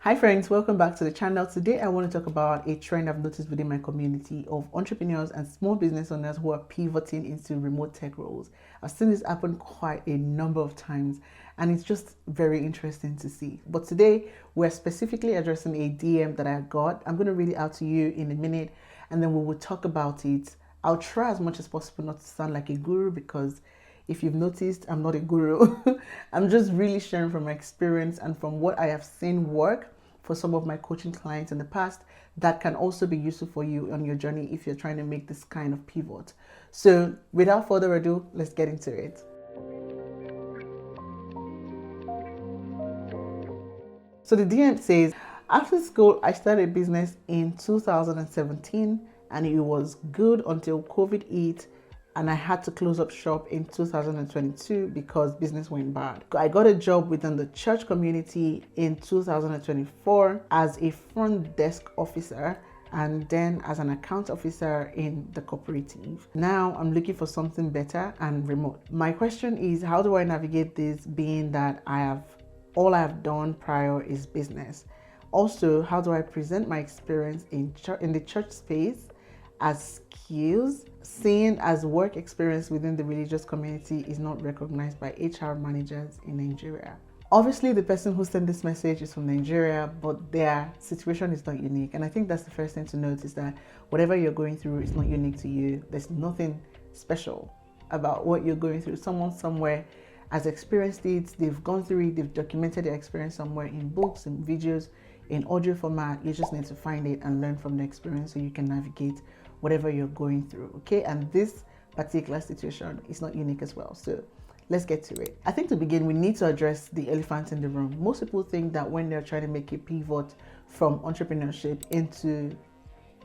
Hi friends, welcome back to the channel. Today I want to talk about a trend I've noticed within my community of entrepreneurs and small business owners who are pivoting into remote tech roles. I've seen this happen quite a number of times and it's just very interesting to see. But today we're specifically addressing a DM that I got. I'm going to read it out to you in a minute and then we will talk about it. I'll try as much as possible not to sound like a guru because if you've noticed, I'm not a guru. I'm just really sharing from my experience and from what I have seen work for some of my coaching clients in the past that can also be useful for you on your journey if you're trying to make this kind of pivot. So without further ado, let's get into it. So the DM says, after school, I started a business in 2017 and it was good until COVID hit and I had to close up shop in 2022 because business went bad. I got a job within the church community in 2024 as a front desk officer and then as an account officer in the cooperative. Now I'm looking for something better and remote. My question is, how do I navigate this being that all I have done prior is business? Also, how do I present my experience in the church space as skills, seeing as work experience within the religious community is not recognized by HR managers in Nigeria? Obviously, the person who sent this message is from Nigeria, but their situation is not unique. And I think that's the first thing to note, is that whatever you're going through is not unique to you. There's nothing special about what you're going through. Someone somewhere has experienced it, they've gone through it, they've documented their experience somewhere in books, in videos, in audio format. You just need to find it and learn from the experience so you can navigate whatever you're going through, okay? And this particular situation is not unique as well. So let's get to it. I think to begin, we need to address the elephant in the room. Most people think that when they're trying to make a pivot from entrepreneurship into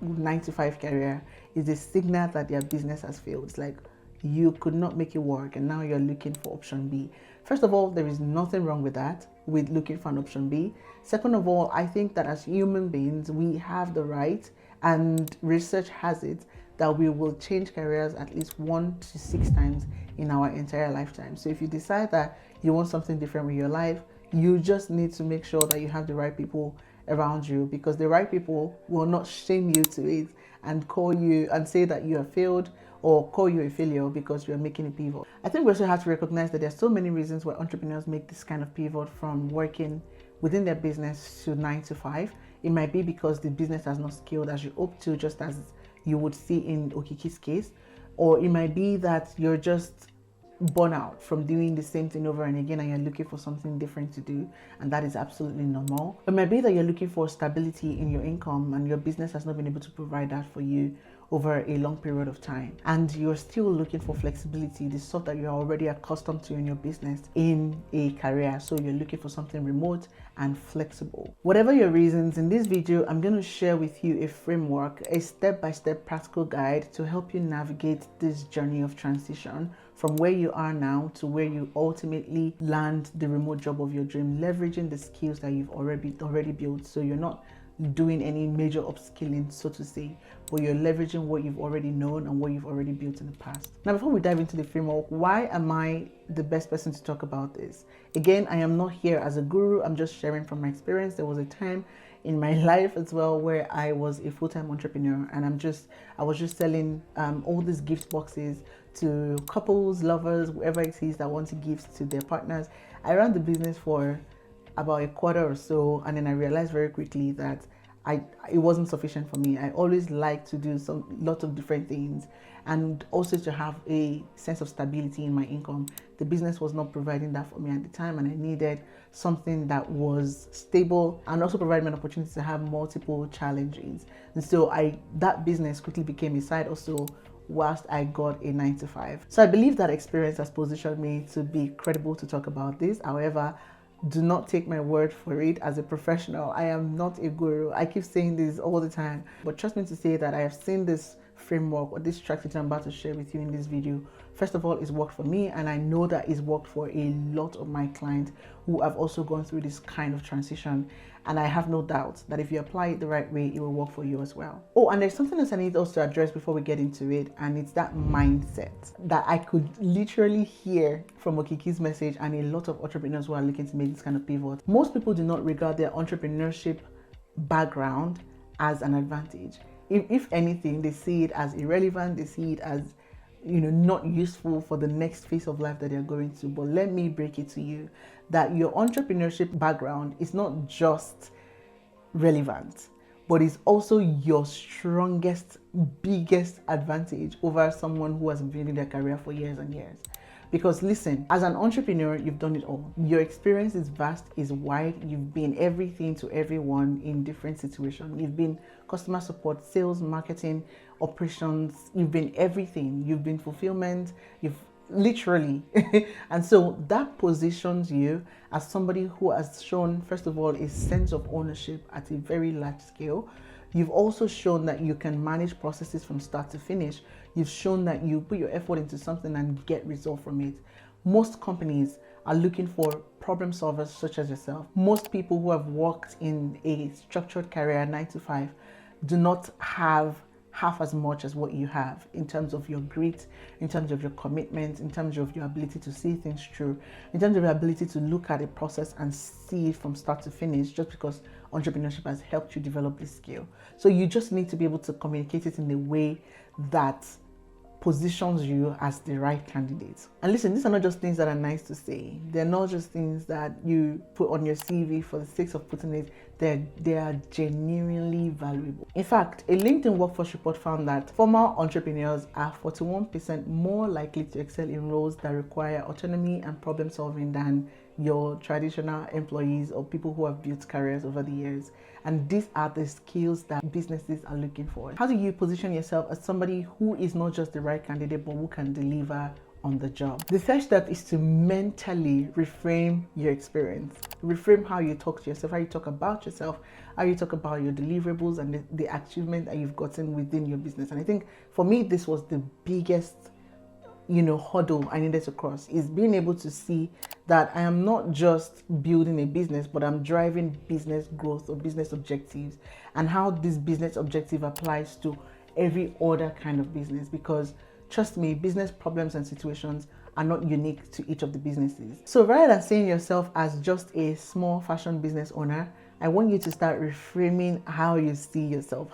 9-to-5 career is a signal that their business has failed. It's like you could not make it work and now you're looking for option B. First of all, there is nothing wrong with that, with looking for an option B. Second of all, I think that as human beings, we have the right, and research has it, that we will change careers at least 1 to 6 times in our entire lifetime. So if you decide that you want something different with your life, you just need to make sure that you have the right people around you, because the right people will not shame you to it and call you and say that you have failed or call you a failure because you're making a pivot. I think we also have to recognize that there's so many reasons why entrepreneurs make this kind of pivot from working within their business to 9 to 5. It might be because the business has not scaled as you hope to, just as you would see in Okiki's case, or it might be that you're just burn out from doing the same thing over and again and you're looking for something different to do, and that is absolutely normal. It might be that you're looking for stability in your income and your business has not been able to provide that for you over a long period of time, and you're still looking for flexibility, the stuff that you're already accustomed to in your business in a career. So you're looking for something remote and flexible. Whatever your reasons, in this video I'm going to share with you a framework, a step-by-step practical guide to help you navigate this journey of transition from where you are now to where you ultimately land the remote job of your dream, leveraging the skills that you've already built. So you're not doing any major upskilling, so to say, but you're leveraging what you've already known and what you've already built in the past. Now, before we dive into the framework, why am I the best person to talk about this? Again, I am not here as a guru. I'm just sharing from my experience. There was a time in my life as well where I was a full-time entrepreneur and I was just selling all these gift boxes to couples, lovers, whoever it is that want to give to their partners. I ran the business for about a quarter or so, and then I realized very quickly that it wasn't sufficient for me. I always like to do lots of different things and also to have a sense of stability in my income. The business was not providing that for me at the time, and I needed something that was stable and also provided me an opportunity to have multiple challenges. And so that business quickly became a side also whilst I got a 9 to 5. So I believe that experience has positioned me to be credible to talk about this. However, do not take my word for it as a professional. I am not a guru. I keep saying this all the time, but trust me to say that I have seen this framework or this strategy I'm about to share with you in this video. First of all, it's worked for me, and I know that it's worked for a lot of my clients who have also gone through this kind of transition. And I have no doubt that if you apply it the right way, it will work for you as well. Oh, and there's something else I need us to address before we get into it, and it's that mindset that I could literally hear from Okiki's message and a lot of entrepreneurs who are looking to make this kind of pivot. Most people do not regard their entrepreneurship background as an advantage. If anything, they see it as irrelevant, they see it as not useful for the next phase of life that they're going to. But let me break it to you that your entrepreneurship background is not just relevant, but it's also your strongest, biggest advantage over someone who has been building their career for years and years. Because listen, as an entrepreneur, you've done it all. Your experience is vast, is wide. You've been everything to everyone in different situations. You've been customer support, sales, marketing, operations. You've been everything. You've been fulfillment. You've literally. And so that positions you as somebody who has shown, first of all, a sense of ownership at a very large scale. You've also shown that you can manage processes from start to finish. You've shown that you put your effort into something and get result from it. Most companies are looking for problem solvers such as yourself. Most people who have worked in a structured career 9 to 5 do not have half as much as what you have in terms of your grit, in terms of your commitment, in terms of your ability to see things through, in terms of your ability to look at a process and see it from start to finish, just because entrepreneurship has helped you develop this skill. So you just need to be able to communicate it in a way that positions you as the right candidate. And listen, these are not just things that are nice to say. They're not just things that you put on your CV for the sake of putting it. They are genuinely valuable. In fact, a LinkedIn workforce report found that former entrepreneurs are 41% more likely to excel in roles that require autonomy and problem solving than your traditional employees or people who have built careers over the years. And these are the skills that businesses are looking for. How do you position yourself as somebody who is not just the right candidate, but who can deliver on the job? The first step is to mentally reframe your experience. Reframe how you talk to yourself, how you talk about yourself, how you talk about your deliverables and the achievement that you've gotten within your business. And I think for me, this was the biggest hurdle I needed to cross, is being able to see that I am not just building a business, but I'm driving business growth or business objectives, and how this business objective applies to every other kind of business. Because trust me, business problems and situations are not unique to each of the businesses. So rather than seeing yourself as just a small fashion business owner, I want you to start reframing how you see yourself,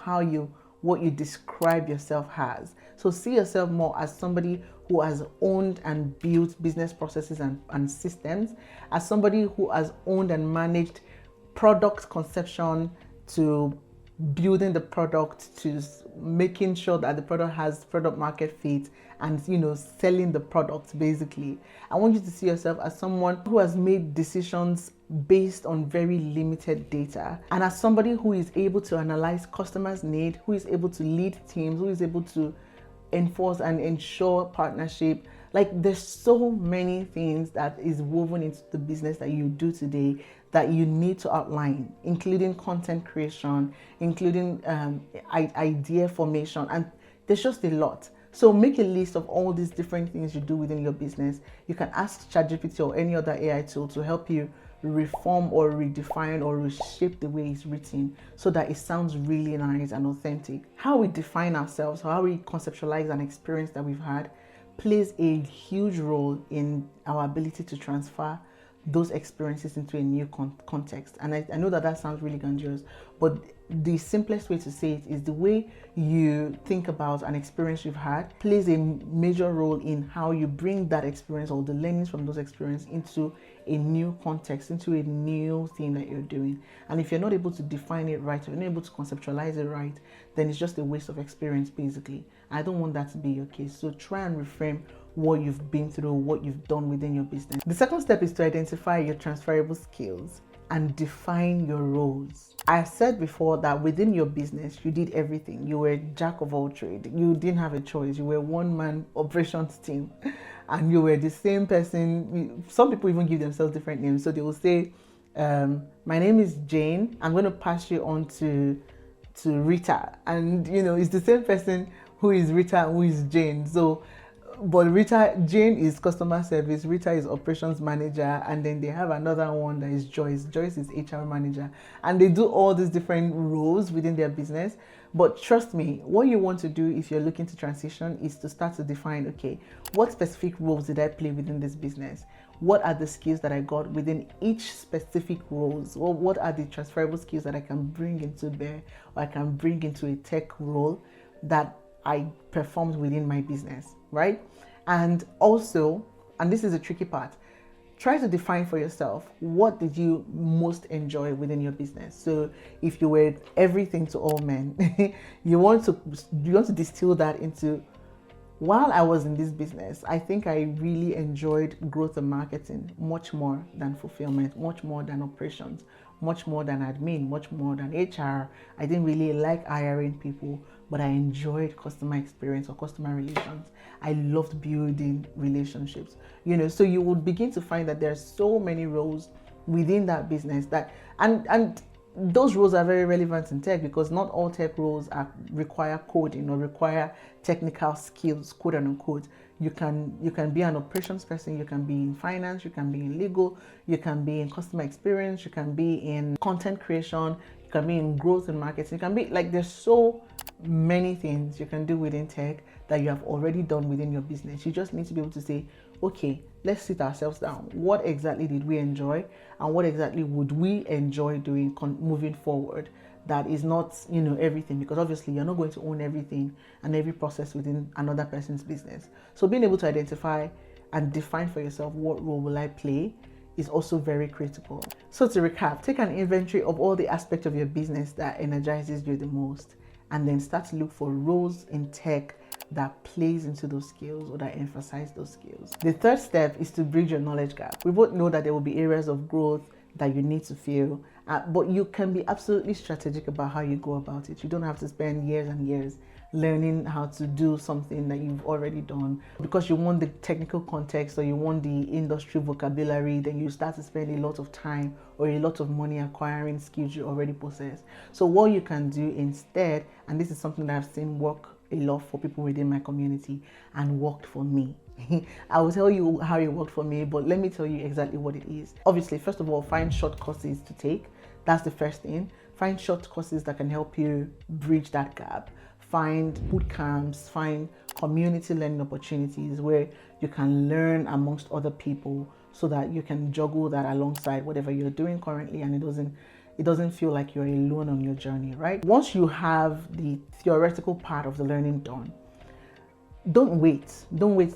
what you describe yourself as. So see yourself more as somebody who has owned and built business processes and systems, as somebody who has owned and managed product conception to building the product to making sure that the product has product market fit and selling the product. Basically, I want you to see yourself as someone who has made decisions based on very limited data, and as somebody who is able to analyze customers' need, who is able to lead teams, who is able to enforce and ensure partnership. Like, there's so many things that is woven into the business that you do today that you need to outline, including content creation, including idea formation, and there's just a lot. So make a list of all these different things you do within your business. You can ask ChatGPT or any other AI tool to help you reform or redefine or reshape the way it's written so that it sounds really nice and authentic. How we define ourselves, how we conceptualize an experience that we've had, plays a huge role in our ability to transfer those experiences into a new context. And I know that sounds really grandiose, but the simplest way to say it is the way you think about an experience you've had plays a major role in how you bring that experience or the learnings from those experiences into a new context, into a new thing that you're doing. And if you're not able to define it right, if you're not able to conceptualize it right, then it's just a waste of experience, basically. I don't want that to be your case. So try and reframe what you've been through, what you've done within your business. The second step is to identify your transferable skills and define your roles. I said before that within your business, you did everything. You were a jack of all trades. You didn't have a choice. You were a one-man operations team, and you were the same person. Some people even give themselves different names. So they will say, my name is Jane. I'm going to pass you on to Rita. And, it's the same person who is Rita and who is Jane. So But Rita, Jane is customer service, Rita is operations manager, and then they have another one that is Joyce. Joyce is HR manager, and they do all these different roles within their business. But trust me, what you want to do if you're looking to transition is to start to define, okay, what specific roles did I play within this business? What are the skills that I got within each specific roles? Or what are the transferable skills that I can bring into bear, or I can bring into a tech role that I performed within my business, right? And also, and this is a tricky part, try to define for yourself, what did you most enjoy within your business? So if you were everything to all men, you want to distill that into, while I was in this business, I think I really enjoyed growth and marketing much more than fulfillment, much more than operations, much more than admin, much more than HR. I didn't really like hiring people, but I enjoyed customer experience or customer relations. I loved building relationships. So you would begin to find that there's so many roles within that business that, and those roles are very relevant in tech, because not all tech roles require coding or require technical skills, quote unquote. You can be an operations person, you can be in finance, you can be in legal, you can be in customer experience, you can be in content creation, you can be in growth and marketing, you can be like, there's so many things you can do within tech that you have already done within your business. You just need to be able to say, okay, let's sit ourselves down. What exactly did we enjoy, and what exactly would we enjoy doing moving forward? That is not, everything, because obviously you're not going to own everything and every process within another person's business. So being able to identify and define for yourself, what role will I play, is also very critical. So to recap, take an inventory of all the aspects of your business that energizes you the most, and then start to look for roles in tech that plays into those skills or that emphasize those skills. The third step is to bridge your knowledge gap. We both know that there will be areas of growth that you need to fill, but you can be absolutely strategic about how you go about it. You don't have to spend years and years learning how to do something that you've already done because you want the technical context or you want the industry vocabulary. Then you start to spend a lot of time or a lot of money acquiring skills you already possess. So what you can do instead, and this is something that I've seen work a lot for people within my community and worked for me. I will tell you how it worked for me, but let me tell you exactly what it is. Obviously, first of all, find short courses to take. That's the first thing. Find short courses that can help you bridge that gap. Find boot camps, find community learning opportunities where you can learn amongst other people so that you can juggle that alongside whatever you're doing currently, and it doesn't feel like you're alone on your journey, right? Once you have the theoretical part of the learning done, don't wait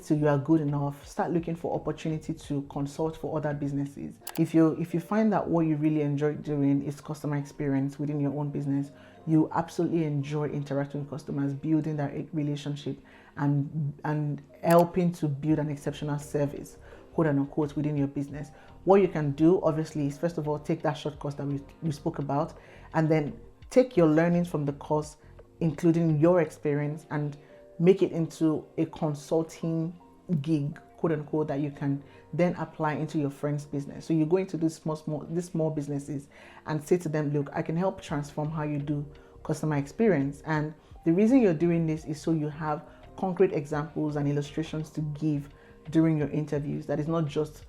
till you are good enough. Start looking for opportunity to consult for other businesses. If you find that what you really enjoy doing is customer experience within your own business, you absolutely enjoy interacting with customers, building that relationship, and helping to build an exceptional service, quote unquote, within your business. What you can do, obviously, is first of all take that short course that we spoke about, and then take your learnings from the course, including your experience, and make it into a consulting gig, quote unquote, that you can then apply into your friend's business. So you go into these small businesses and say to them, look, I can help transform how you do customer experience. And the reason you're doing this is so you have concrete examples and illustrations to give during your interviews. That is not just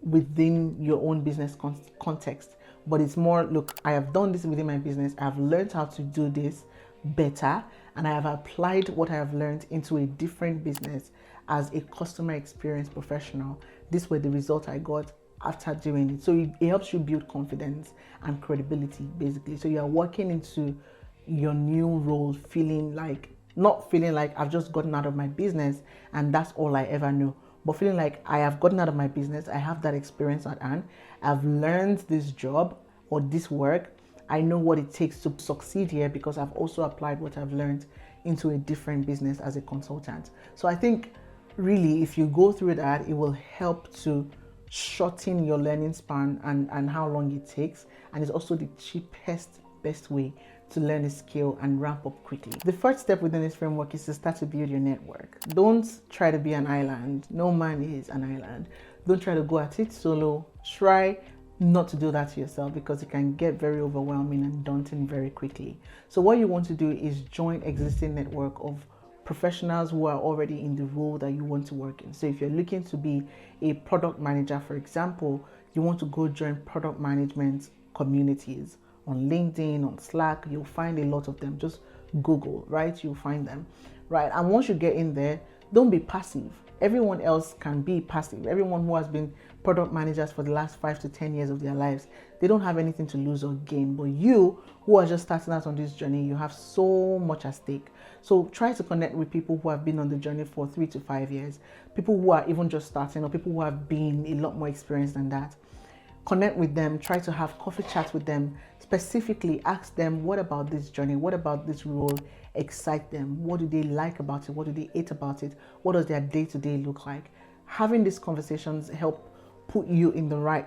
within your own business context, but it's more, look, I have done this within my business. I've learned how to do this better, and I have applied what I have learned into a different business as a customer experience professional. These were the results I got after doing it. So it helps you build confidence and credibility, basically. So you are walking into your new role not feeling like I've just gotten out of my business and that's all I ever know, but feeling like I have gotten out of my business, I have that experience at hand, I've learned this job or this work, I know what it takes to succeed here because I've also applied what I've learned into a different business as a consultant. So I think really, if you go through that, it will help to shorten your learning span and how long it takes. And it's also the cheapest, best way to learn a skill and ramp up quickly. The first step within this framework is to start to build your network. Don't try to be an island. No man is an island. Don't try to go at it solo. Try not to do that to yourself because it can get very overwhelming and daunting very quickly. So what you want to do is join existing network of professionals who are already in the role that you want to work in. So if you're looking to be a product manager, for example, you want to go join product management communities on LinkedIn, on Slack. You'll find a lot of them. Just Google, right? You'll find them, right? And once you get in there, don't be passive. Everyone else can be passive. Everyone who has been product managers for the last 5 to 10 years of their lives, they don't have anything to lose or gain. But you who are just starting out on this journey, you have so much at stake. So try to connect with people who have been on the journey for 3 to 5 years, people who are even just starting, or people who have been a lot more experienced than that. Connect with them, try to have coffee chats with them, specifically ask them, what about this journey? What about this role excite them? What do they like about it? What do they hate about it? What does their day-to-day look like? Having these conversations help put you in the right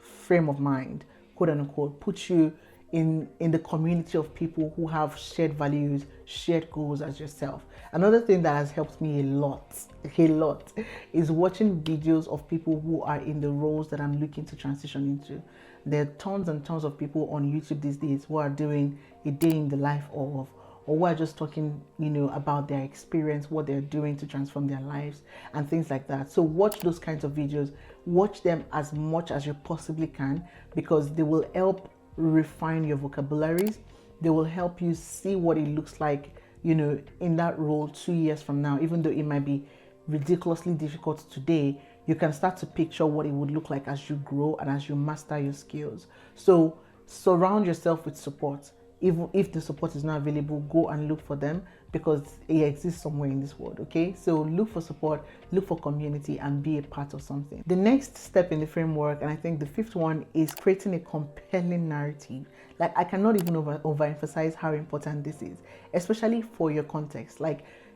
frame of mind, quote unquote, put you in the community of people who have shared values, shared goals as yourself. Another thing that has helped me a lot, is watching videos of people who are in the roles that I'm looking to transition into. There are tons and tons of people on YouTube these days who are doing a day in the life of, or who are just talking, about their experience, what they're doing to transform their lives and things like that. So watch those kinds of videos, watch them as much as you possibly can, because they will help refine your vocabularies. They will help you see what it looks like, in that role 2 years from now. Even though it might be ridiculously difficult today, you can start to picture what it would look like as you grow and as you master your skills. So surround yourself with support. Even if the support is not available, go and look for them, because it exists somewhere in this world, okay? So look for support, look for community, and be a part of something. The next step in the framework, and I think the fifth one, is creating a compelling narrative. I cannot even overemphasize how important this is, especially for your context.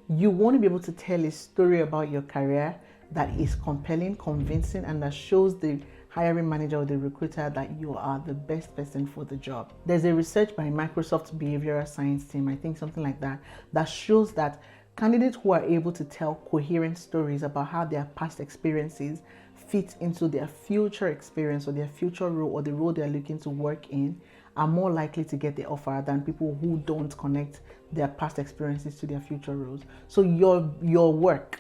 You want to be able to tell a story about your career that is compelling, convincing, and that shows the hiring manager or the recruiter that you are the best person for the job. There's a research by Microsoft's behavioral science team, I think something like that, that shows that candidates who are able to tell coherent stories about how their past experiences fit into their future experience or their future role or the role they're looking to work in are more likely to get the offer than people who don't connect their past experiences to their future roles. So your work,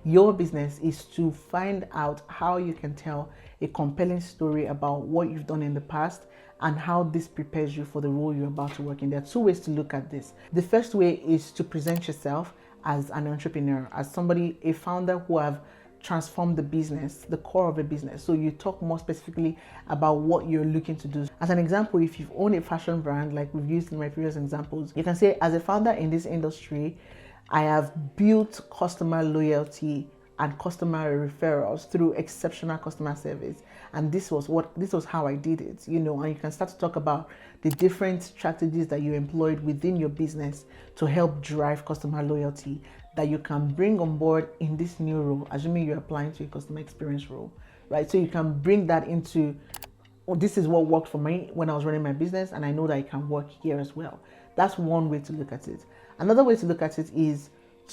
your business is to find out how you can tell a compelling story about what you've done in the past and how this prepares you for the role you're about to work in. There are two ways to look at this. The first way is to present yourself as an entrepreneur, as somebody, a founder who have transformed the business, the core of a business. So you talk more specifically about what you're looking to do. As an example, if you've owned a fashion brand, like we've used in my previous examples, you can say, as a founder in this industry, I have built customer loyalty and customer referrals through exceptional customer service, and this was how I did it, and you can start to talk about the different strategies that you employed within your business to help drive customer loyalty that you can bring on board in this new role, assuming you're applying to a customer experience role, right? So you can bring that into, this is what worked for me when I was running my business, and I know that it can work here as well. That's one way to look at it. Another way to look at it is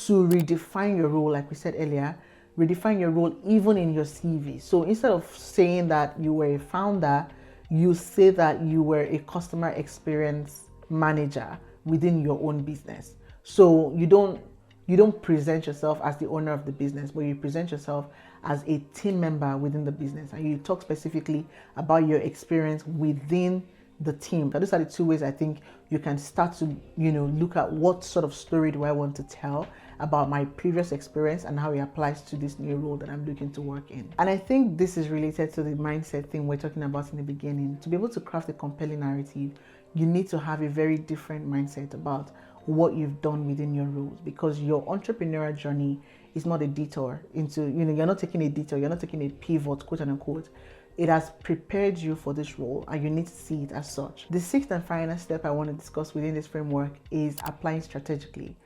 to redefine your role, like we said earlier. Redefine your role even in your CV. So instead of saying that you were a founder, you say that you were a customer experience manager within your own business. So you don't present yourself as the owner of the business, but you present yourself as a team member within the business, and you talk specifically about your experience within the team. So those are the two ways I think you can start to look at what sort of story do I want to tell about my previous experience and how it applies to this new role that I'm looking to work in. And I think this is related to the mindset thing we're talking about in the beginning. To be able to craft a compelling narrative, you need to have a very different mindset about what you've done within your roles, because your entrepreneurial journey is not a detour into, you're not taking a detour, you're not taking a pivot, quote unquote. It has prepared you for this role, and you need to see it as such. The sixth and final step I want to discuss within this framework is applying strategically.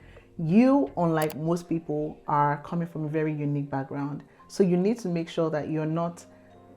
You, unlike most people, are coming from a very unique background. So you need to make sure that you're not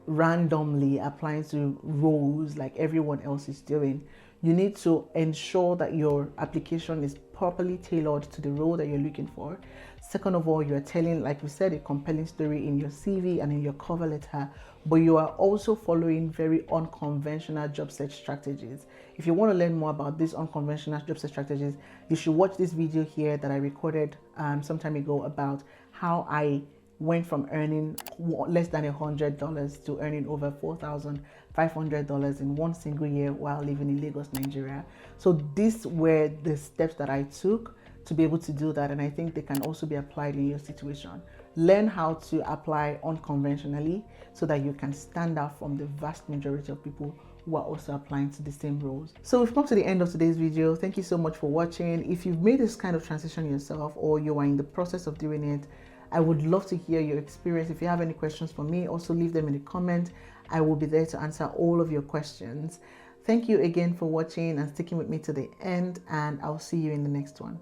randomly applying to roles like everyone else is doing. You need to ensure that your application is properly tailored to the role that you're looking for. Second of all, you're telling, like we said, a compelling story in your CV and in your cover letter, but you are also following very unconventional job search strategies. If you want to learn more about these unconventional job search strategies, you should watch this video here that I recorded some time ago about how I went from earning less than $100 to earning over $4,500 in one single year while living in Lagos, Nigeria. So these were the steps that I took to be able to do that, and I think they can also be applied in your situation. Learn how to apply unconventionally so that you can stand out from the vast majority of people who are also applying to the same roles. So we've come to the end of today's video. Thank you so much for watching. If you've made this kind of transition yourself or you are in the process of doing it, I would love to hear your experience. If you have any questions for me, also leave them in the comment. I will be there to answer all of your questions. Thank you again for watching and sticking with me to the end, and I'll see you in the next one.